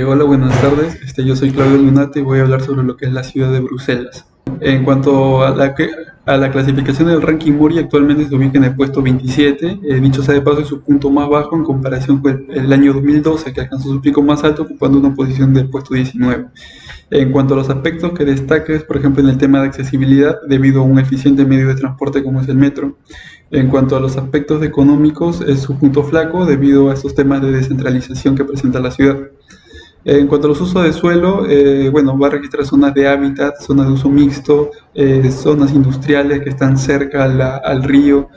Hola, buenas tardes. Yo soy Claudio Lunate y voy a hablar sobre lo que es la ciudad de Bruselas. En cuanto a la clasificación del ranking Mori, actualmente se ubica en el puesto 27. Dicho sea de paso, es su punto más bajo en comparación con el año 2012, que alcanzó su pico más alto, ocupando una posición del puesto 19. En cuanto a los aspectos que destaques, por ejemplo, en el tema de accesibilidad, debido a un eficiente medio de transporte como es el metro. En cuanto a los aspectos económicos, es su punto flaco debido a estos temas de descentralización que presenta la ciudad. En cuanto a los usos de suelo, bueno, va a registrar zonas de hábitat, zonas de uso mixto, zonas industriales que están cerca al río.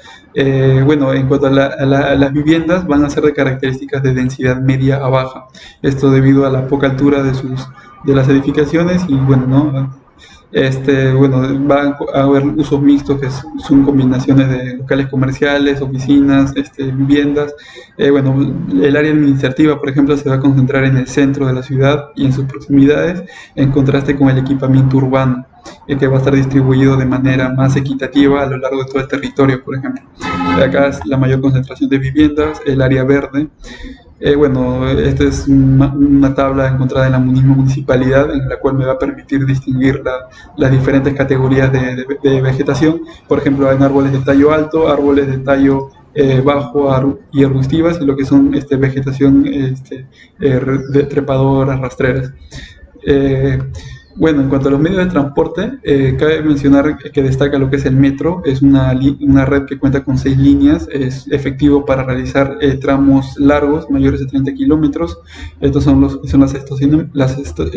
Bueno, en cuanto a las viviendas, van a ser de características de densidad media a baja. Esto debido a la poca altura de las edificaciones y bueno, ¿no? Bueno, va a haber usos mixtos que son combinaciones de locales comerciales, oficinas, viviendas. Bueno, el área administrativa, por ejemplo, se va a concentrar en el centro de la ciudad y en sus proximidades, en contraste con el equipamiento urbano, que va a estar distribuido de manera más equitativa a lo largo de todo el territorio, por ejemplo. Acá es la mayor concentración de viviendas, el área verde. Bueno, esta es una tabla encontrada en la misma municipalidad en la cual me va a permitir distinguir las diferentes categorías de vegetación. Por ejemplo, hay árboles de tallo alto, árboles de tallo bajo y arbustivas y lo que son vegetación de trepadoras, rastreras. Eh, bueno, en cuanto a los medios de transporte, cabe mencionar que destaca lo que es el metro. Es una red que cuenta con 6 líneas, es efectivo para realizar tramos largos, mayores de 30 kilómetros. Estos son las estaciones,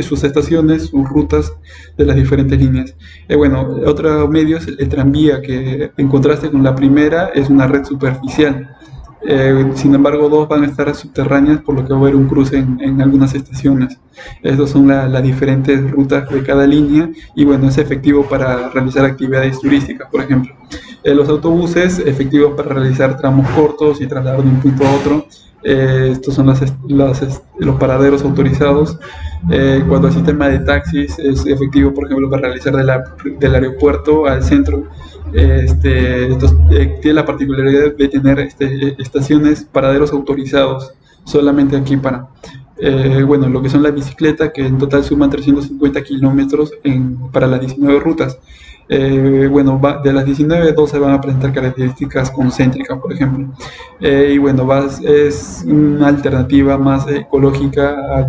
sus estaciones, sus rutas de las diferentes líneas. Bueno, otro medio es el tranvía, que en contraste con la primera es una red superficial. Sin embargo, dos van a estar subterráneas, por lo que va a haber un cruce en algunas estaciones. Estas son las diferentes rutas de cada línea y bueno, es efectivo para realizar actividades turísticas, por ejemplo. Los autobuses, efectivos para realizar tramos cortos y trasladar de un punto a otro. Estos son los paraderos autorizados. Cuando el sistema de taxis es efectivo, por ejemplo, para realizar del aeropuerto al centro. Estos tiene la particularidad de tener estaciones, paraderos autorizados, solamente aquí para. Bueno, lo que son las bicicletas, que en total suman 350 kilómetros para las 19 rutas. Bueno, de las 19, 12 van a presentar características concéntricas, por ejemplo. Y bueno, es una alternativa más ecológica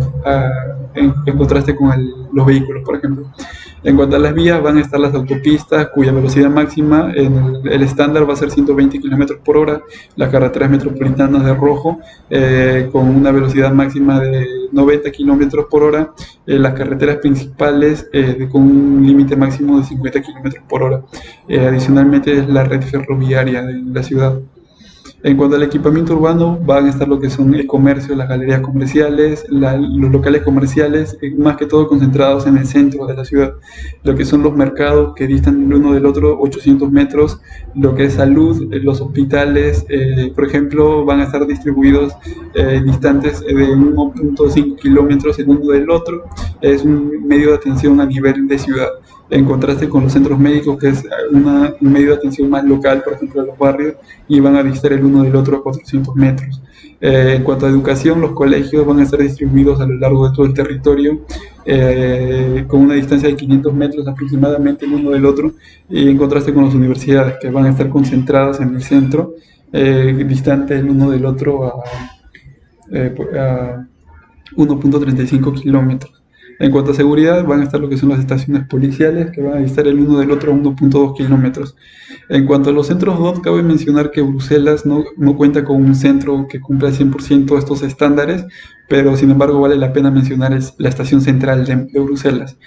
en contraste con los vehículos, por ejemplo. En cuanto a las vías, van a estar las autopistas, cuya velocidad máxima en el estándar va a ser 120 km por hora, las carreteras metropolitanas de rojo, con una velocidad máxima de 90 km por hora, las carreteras principales con un límite máximo de 50 km por hora. Adicionalmente, es la red ferroviaria de la ciudad. En cuanto al equipamiento urbano, van a estar lo que son el comercio, las galerías comerciales, los locales comerciales, más que todo concentrados en el centro de la ciudad. Lo que son los mercados que distan el uno del otro 800 metros, lo que es salud, los hospitales, por ejemplo, van a estar distribuidos distantes de 1.5 kilómetros el uno del otro. Es un medio de atención a nivel de ciudad, en contraste con los centros médicos, que es un medio de atención más local, por ejemplo, de los barrios, y van a distar el uno del otro a 400 metros. En cuanto a educación, los colegios van a estar distribuidos a lo largo de todo el territorio, con una distancia de 500 metros aproximadamente el uno del otro, y en contraste con las universidades, que van a estar concentradas en el centro, distante el uno del otro a 1.35 kilómetros. En cuanto a seguridad, van a estar lo que son las estaciones policiales, que van a estar el uno del otro a 1.2 kilómetros. En cuanto a los centros DOT, cabe mencionar que Bruselas no cuenta con un centro que cumpla al 100% estos estándares, pero sin embargo vale la pena mencionar la estación central de Bruselas,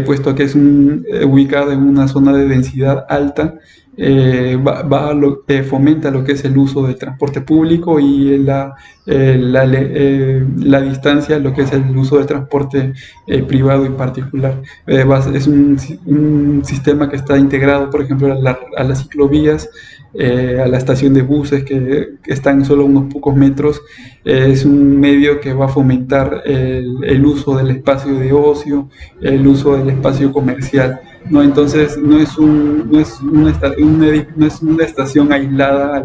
puesto que es ubicada en una zona de densidad alta. Fomenta lo que es el uso del transporte público y la distancia, lo que es el uso del transporte privado y particular. Es un sistema que está integrado, por ejemplo, a las ciclovías, a la estación de buses que están solo unos pocos metros. Es un medio que va a fomentar el uso del espacio de ocio, el uso del espacio comercial, ¿no? Entonces no es una estación aislada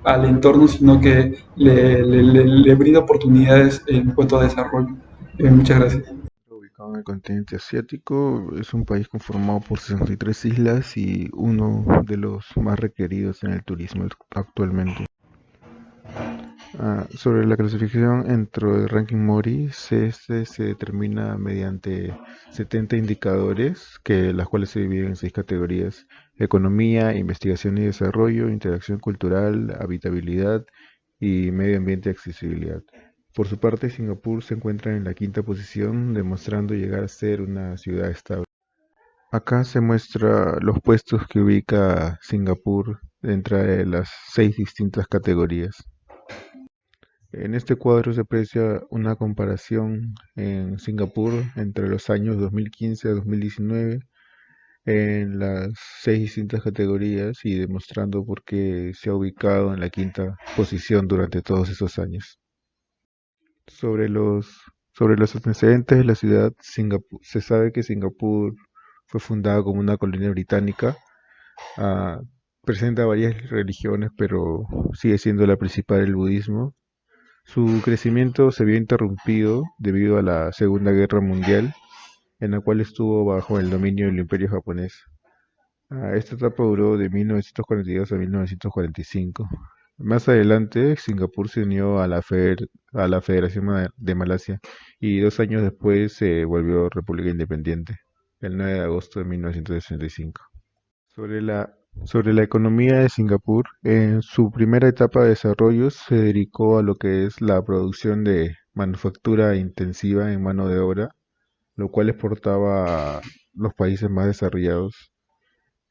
al entorno, sino que le brinda oportunidades en cuanto a desarrollo. Muchas gracias. Ubicado en el continente asiático, es un país conformado por 63 islas y uno de los más requeridos en el turismo actualmente. Sobre la clasificación dentro del ranking Mori, este se determina mediante 70 indicadores, las cuales se dividen en 6 categorías: economía, investigación y desarrollo, interacción cultural, habitabilidad y medio ambiente y accesibilidad. Por su parte, Singapur se encuentra en la quinta posición, demostrando llegar a ser una ciudad estable. Acá se muestra los puestos que ubica Singapur dentro de las 6 distintas categorías. En este cuadro se aprecia una comparación en Singapur entre los años 2015 a 2019 en las 6 distintas categorías y demostrando por qué se ha ubicado en la quinta posición durante todos esos años. Sobre los antecedentes de la ciudad, se sabe que Singapur fue fundada como una colonia británica. ah, Presenta varias religiones, pero sigue siendo la principal el budismo. Su crecimiento se vio interrumpido debido a la Segunda Guerra Mundial, en la cual estuvo bajo el dominio del Imperio japonés. Esta etapa duró de 1942 a 1945. Más adelante, Singapur se unió a a la Federación de Malasia y 2 años después se volvió república independiente, el 9 de agosto de 1965. Sobre sobre la economía de Singapur, en su primera etapa de desarrollo se dedicó a lo que es la producción de manufactura intensiva en mano de obra, lo cual exportaba a los países más desarrollados.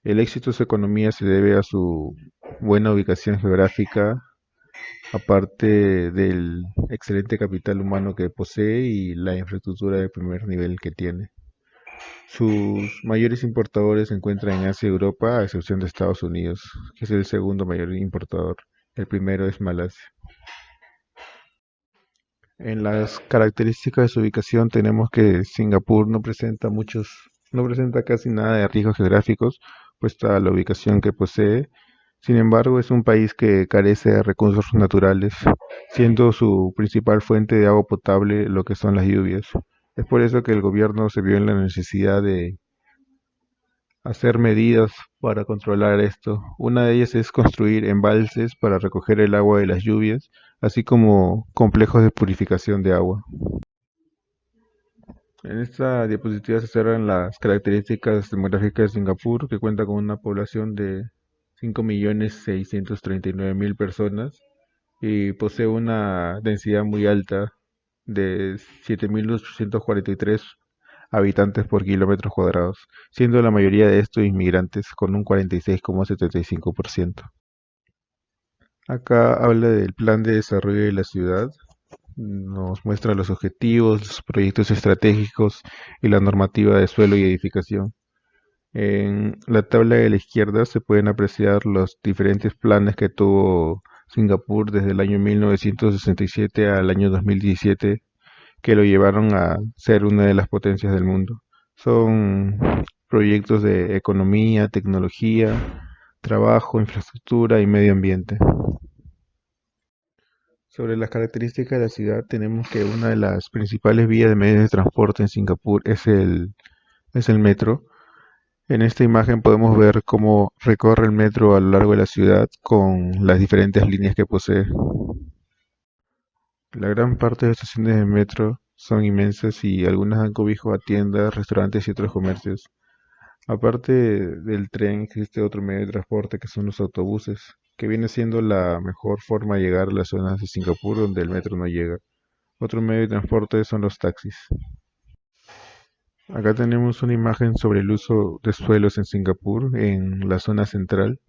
El éxito de su economía se debe a su buena ubicación geográfica, aparte del excelente capital humano que posee y la infraestructura de primer nivel que tiene. Sus mayores importadores se encuentran en Asia y Europa, a excepción de Estados Unidos, que es el segundo mayor importador. El primero es Malasia. En las características de su ubicación tenemos que Singapur no presenta casi nada de riesgos geográficos, puesta la ubicación que posee. Sin embargo, es un país que carece de recursos naturales, siendo su principal fuente de agua potable lo que son las lluvias. Es por eso que el gobierno se vio en la necesidad de hacer medidas para controlar esto. Una de ellas es construir embalses para recoger el agua de las lluvias, así como complejos de purificación de agua. En esta diapositiva se cerran las características demográficas de Singapur, que cuenta con una población de 5.639.000 personas y posee una densidad muy alta de 7.843 habitantes por kilómetros cuadrados, siendo la mayoría de estos inmigrantes con un 46,75%. Acá habla del plan de desarrollo de la ciudad, nos muestra los objetivos, los proyectos estratégicos y la normativa de suelo y edificación. En la tabla de la izquierda se pueden apreciar los diferentes planes que tuvo Singapur desde el año 1967 al año 2017 que lo llevaron a ser una de las potencias del mundo. Son proyectos de economía, tecnología, trabajo, infraestructura y medio ambiente. Sobre las características de la ciudad, tenemos que una de las principales vías de medios de transporte en Singapur es el metro. En esta imagen podemos ver cómo recorre el metro a lo largo de la ciudad con las diferentes líneas que posee. La gran parte de las estaciones de metro son inmensas y algunas dan cobijo a tiendas, restaurantes y otros comercios. Aparte del tren, existe otro medio de transporte que son los autobuses, que viene siendo la mejor forma de llegar a las zonas de Singapur donde el metro no llega. Otro medio de transporte son los taxis. Acá tenemos una imagen sobre el uso de suelos en Singapur, en la zona central,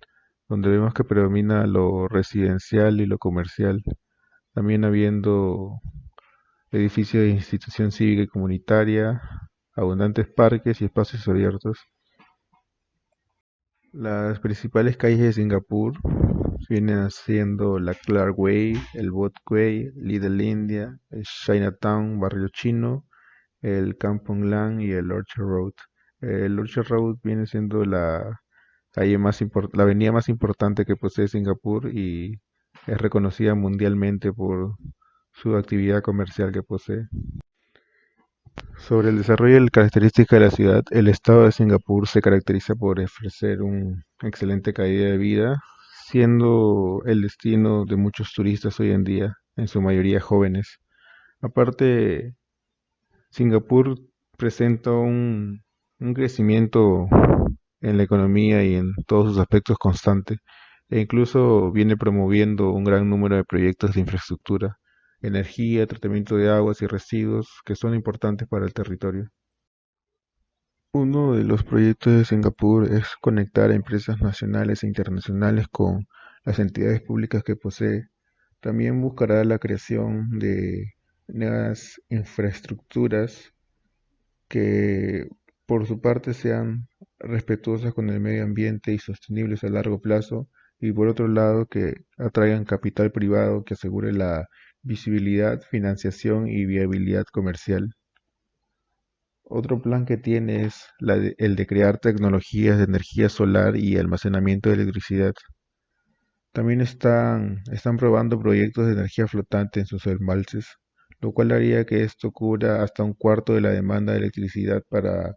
donde vemos que predomina lo residencial y lo comercial, también habiendo edificios de institución cívica y comunitaria, abundantes parques y espacios abiertos. Las principales calles de Singapur vienen siendo la Clark Way, el Boat Quay, Little India, el Chinatown, Barrio Chino, el Kampong Glam y el Orchard Road. El Orchard Road viene siendo la avenida más importante que posee Singapur y es reconocida mundialmente por su actividad comercial que posee. Sobre el desarrollo y las características de la ciudad, el estado de Singapur se caracteriza por ofrecer una excelente calidad de vida, siendo el destino de muchos turistas hoy en día, en su mayoría jóvenes. Aparte, Singapur presenta un crecimiento en la economía y en todos sus aspectos constante, e incluso viene promoviendo un gran número de proyectos de infraestructura, energía, tratamiento de aguas y residuos que son importantes para el territorio. Uno de los proyectos de Singapur es conectar a empresas nacionales e internacionales con las entidades públicas que posee. También buscará la creación de nuevas infraestructuras que por su parte sean respetuosas con el medio ambiente y sostenibles a largo plazo, y por otro lado que atraigan capital privado que asegure la visibilidad, financiación y viabilidad comercial. Otro plan que tiene es el de crear tecnologías de energía solar y almacenamiento de electricidad. También están probando proyectos de energía flotante en sus embalses, lo cual haría que esto cubra hasta un cuarto de la demanda de electricidad para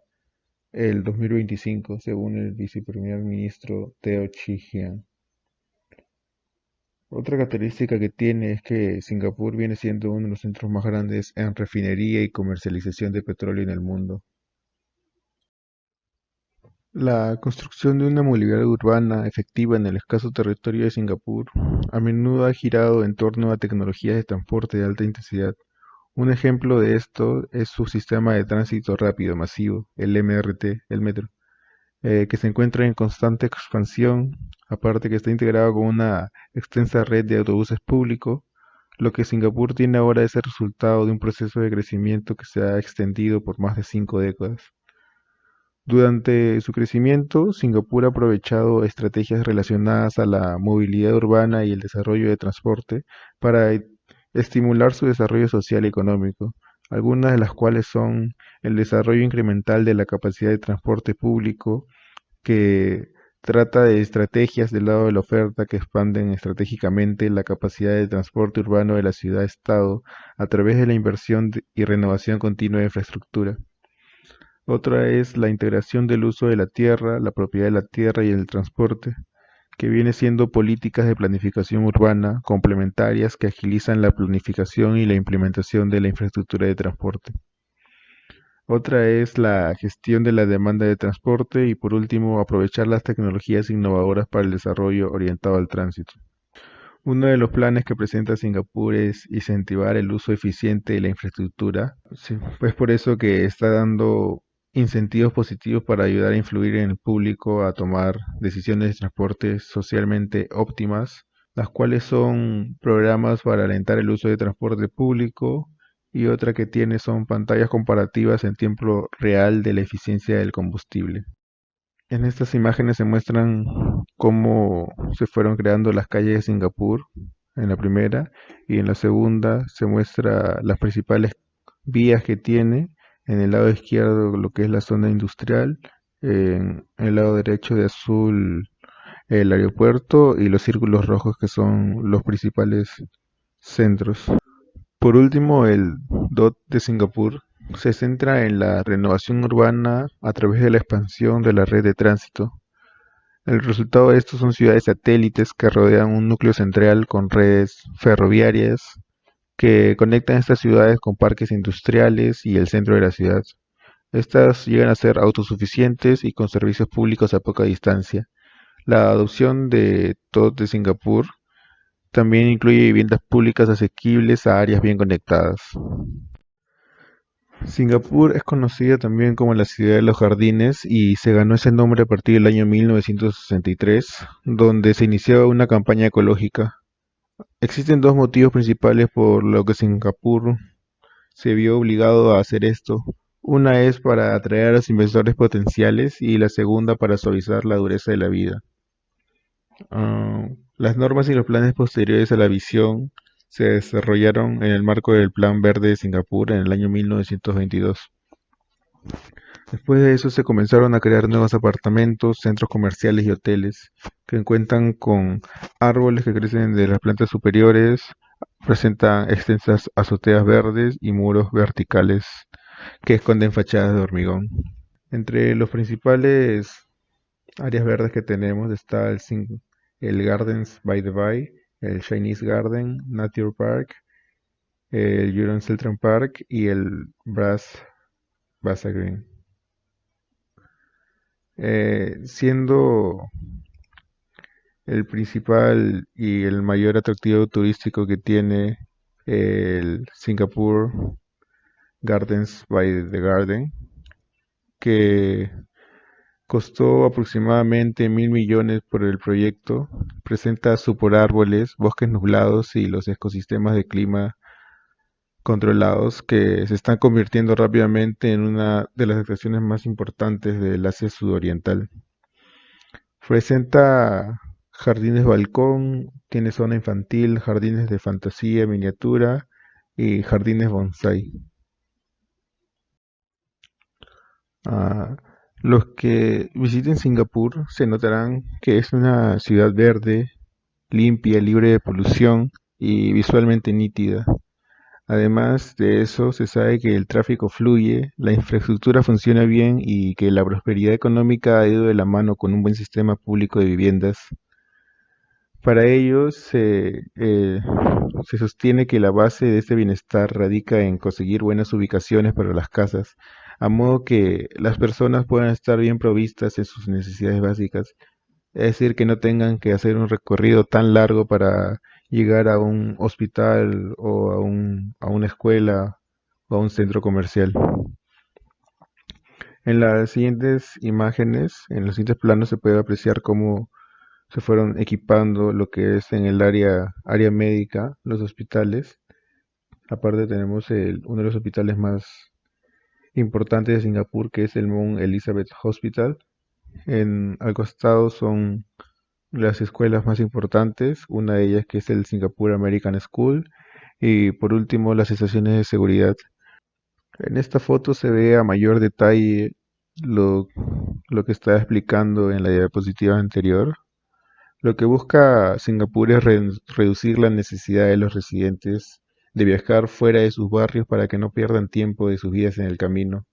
el 2025, según el viceprimer ministro Teo Chee-hean. Otra característica que tiene es que Singapur viene siendo uno de los centros más grandes en refinería y comercialización de petróleo en el mundo. La construcción de una movilidad urbana efectiva en el escaso territorio de Singapur a menudo ha girado en torno a tecnologías de transporte de alta intensidad. Un ejemplo de esto es su sistema de tránsito rápido masivo, el MRT, el metro, que se encuentra en constante expansión, aparte que está integrado con una extensa red de autobuses públicos. Lo que Singapur tiene ahora es el resultado de un proceso de crecimiento que se ha extendido por más de 5 décadas. Durante su crecimiento, Singapur ha aprovechado estrategias relacionadas a la movilidad urbana y el desarrollo de transporte para estimular su desarrollo social y económico, algunas de las cuales son el desarrollo incremental de la capacidad de transporte público, que trata de estrategias del lado de la oferta que expanden estratégicamente la capacidad de transporte urbano de la ciudad-estado a través de la inversión y renovación continua de infraestructura. Otra es la integración del uso de la tierra, la propiedad de la tierra y el transporte, que viene siendo políticas de planificación urbana complementarias que agilizan la planificación y la implementación de la infraestructura de transporte. Otra es la gestión de la demanda de transporte y por último aprovechar las tecnologías innovadoras para el desarrollo orientado al tránsito. Uno de los planes que presenta Singapur es incentivar el uso eficiente de la infraestructura. Sí, es por eso que está dando incentivos positivos para ayudar a influir en el público a tomar decisiones de transporte socialmente óptimas, las cuales son programas para alentar el uso de transporte público, y otra que tiene son pantallas comparativas en tiempo real de la eficiencia del combustible. En estas imágenes se muestran cómo se fueron creando las calles de Singapur en la primera, y en la segunda se muestra las principales vías que tiene. En el lado izquierdo lo que es la zona industrial, en el lado derecho de azul el aeropuerto y los círculos rojos que son los principales centros. Por último, el DOT de Singapur se centra en la renovación urbana a través de la expansión de la red de tránsito. El resultado de esto son ciudades satélites que rodean un núcleo central con redes ferroviarias que conectan estas ciudades con parques industriales y el centro de la ciudad. Estas llegan a ser autosuficientes y con servicios públicos a poca distancia. La adopción de TOD de Singapur también incluye viviendas públicas asequibles a áreas bien conectadas. Singapur es conocida también como la ciudad de los jardines y se ganó ese nombre a partir del año 1963, donde se inició una campaña ecológica. Existen dos motivos principales por los que Singapur se vio obligado a hacer esto. Una es para atraer a los inversores potenciales y la segunda para suavizar la dureza de la vida. Las normas y los planes posteriores a la visión se desarrollaron en el marco del Plan Verde de Singapur en el año 1922. Después de eso se comenzaron a crear nuevos apartamentos, centros comerciales y hoteles que cuentan con árboles que crecen de las plantas superiores, presentan extensas azoteas verdes y muros verticales que esconden fachadas de hormigón. Entre los principales áreas verdes que tenemos está el Gardens by the Bay, el Chinese Garden, Nature Park, el Huron Central Park y el Bassa Green. Siendo el principal y el mayor atractivo turístico que tiene el Singapore Gardens by the Garden, que costó aproximadamente 1.000 millones por el proyecto. Presenta superárboles, bosques nublados y los ecosistemas de clima controlados que se están convirtiendo rápidamente en una de las atracciones más importantes del Asia Sudoriental. Presenta jardines balcón, tiene zona infantil, jardines de fantasía, miniatura y jardines bonsai. Ah, los que visiten Singapur se notarán que es una ciudad verde, limpia, libre de polución y visualmente nítida. Además de eso, se sabe que el tráfico fluye, la infraestructura funciona bien y que la prosperidad económica ha ido de la mano con un buen sistema público de viviendas. Para ellos se sostiene que la base de este bienestar radica en conseguir buenas ubicaciones para las casas, a modo que las personas puedan estar bien provistas en sus necesidades básicas, es decir, que no tengan que hacer un recorrido tan largo para llegar a un hospital o a una escuela o a un centro comercial. En las siguientes imágenes, en los siguientes planos se puede apreciar cómo se fueron equipando lo que es en el área médica, los hospitales. Aparte tenemos uno de los hospitales más importantes de Singapur, que es el Mount Elizabeth Hospital. Al costado son las escuelas más importantes, una de ellas que es el Singapore American School, y por último las estaciones de seguridad. En esta foto se ve a mayor detalle lo, lo que estaba explicando en la diapositiva anterior. Lo que busca Singapur es reducir la necesidad de los residentes de viajar fuera de sus barrios para que no pierdan tiempo de sus vidas en el camino.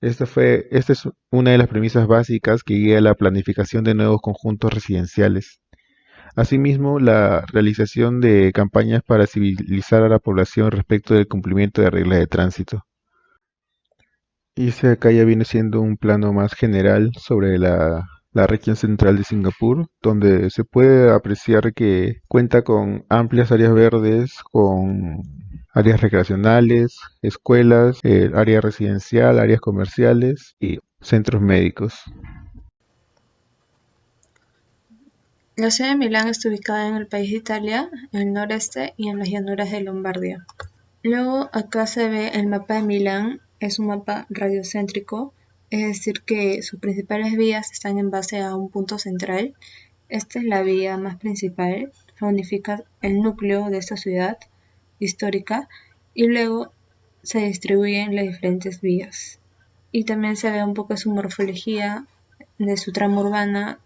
Esta es una de las premisas básicas que guía la planificación de nuevos conjuntos residenciales. Asimismo, la realización de campañas para civilizar a la población respecto del cumplimiento de reglas de tránsito. Y ese acá ya viene siendo un plano más general sobre la región central de Singapur, donde se puede apreciar que cuenta con amplias áreas verdes, con áreas recreacionales, escuelas, área residencial, áreas comerciales y centros médicos. La ciudad de Milán está ubicada en el país de Italia, en el noreste y en las llanuras de Lombardía. Luego acá se ve el mapa de Milán, es un mapa radiocéntrico, es decir que sus principales vías están en base a un punto central. Esta es la vía más principal, que unifica el núcleo de esta ciudad histórica y luego se distribuyen las diferentes vías. Y también se ve un poco su morfología de su trama urbana,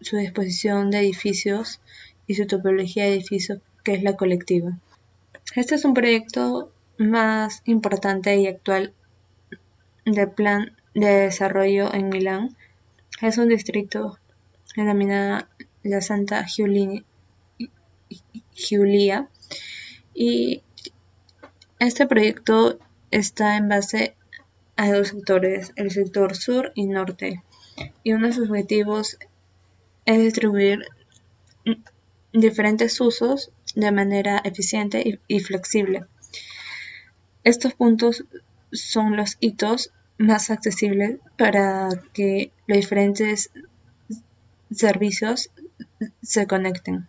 su disposición de edificios y su topología de edificios, que es la colectiva. Este es un proyecto más importante y actual de plan de desarrollo en Milán. Es un distrito denominado la Santa Giulia y este proyecto está en base a dos sectores, el sector sur y norte, y uno de sus objetivos es distribuir diferentes usos de manera eficiente y flexible. Estos puntos son los hitos más accesibles para que los diferentes servicios se conecten.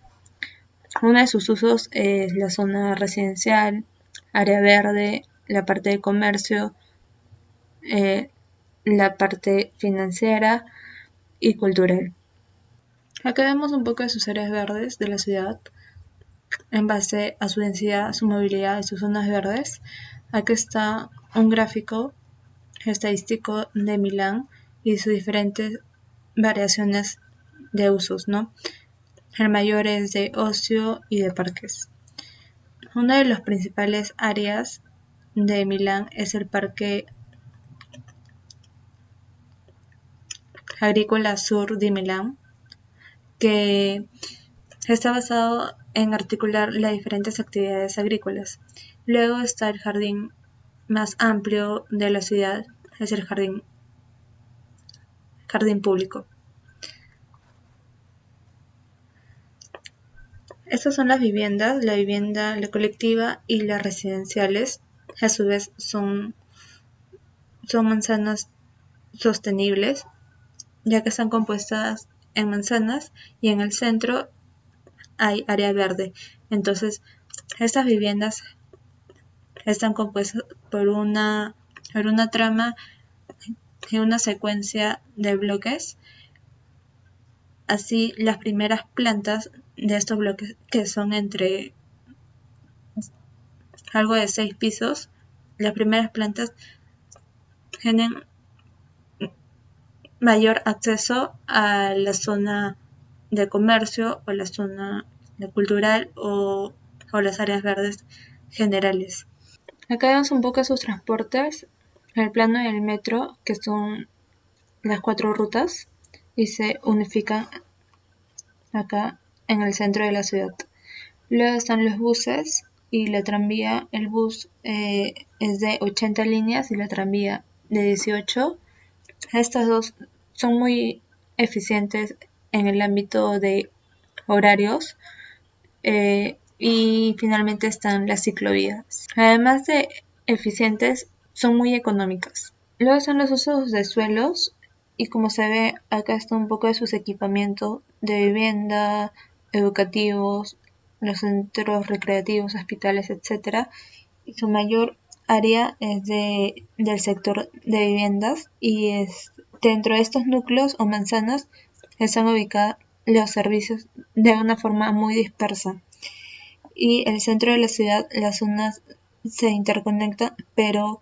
Uno de sus usos es la zona residencial, área verde, la parte de comercio, la parte financiera y cultural. Acá vemos un poco de sus áreas verdes de la ciudad en base a su densidad, su movilidad y sus zonas verdes. Aquí está un gráfico estadístico de Milán y sus diferentes variaciones de usos, ¿no? El mayor es de ocio y de parques. Una de las principales áreas de Milán es el parque agrícola sur de Milán, que está basado en articular las diferentes actividades agrícolas. Luego está el jardín más amplio de la ciudad, es el jardín público. Estas son las viviendas, la vivienda, la colectiva y las residenciales. A su vez son manzanas sostenibles, ya que están compuestas en manzanas y en el centro hay área verde. Entonces, estas viviendas están compuestas por una trama y una secuencia de bloques. Así, las primeras plantas de estos bloques, que son entre algo de 6 pisos, las primeras plantas tienen mayor acceso a la zona de comercio o la zona de cultural o las áreas verdes generales. Acá vemos un poco sus transportes, el plano del metro, que son las 4 rutas y se unifican acá en el centro de la ciudad. Luego están los buses y la tranvía. El bus es de 80 líneas y la tranvía de 18. Estas dos son muy eficientes en el ámbito de horarios. Y finalmente están las ciclovías. Además de eficientes, son muy económicas. Luego están los usos de suelos y como se ve acá está un poco de sus equipamientos de vivienda, educativos, los centros recreativos, hospitales, etc. Y su mayor área es del sector de viviendas y dentro de estos núcleos o manzanas están ubicados los servicios de una forma muy dispersa. Y el centro de la ciudad, las zonas se interconectan, pero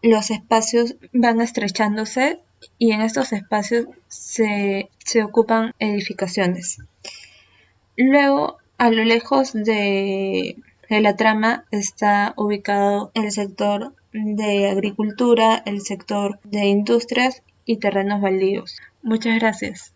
los espacios van estrechándose y en estos espacios se ocupan edificaciones. Luego, a lo lejos de la trama está ubicado el sector de agricultura, el sector de industrias y terrenos baldíos. Muchas gracias.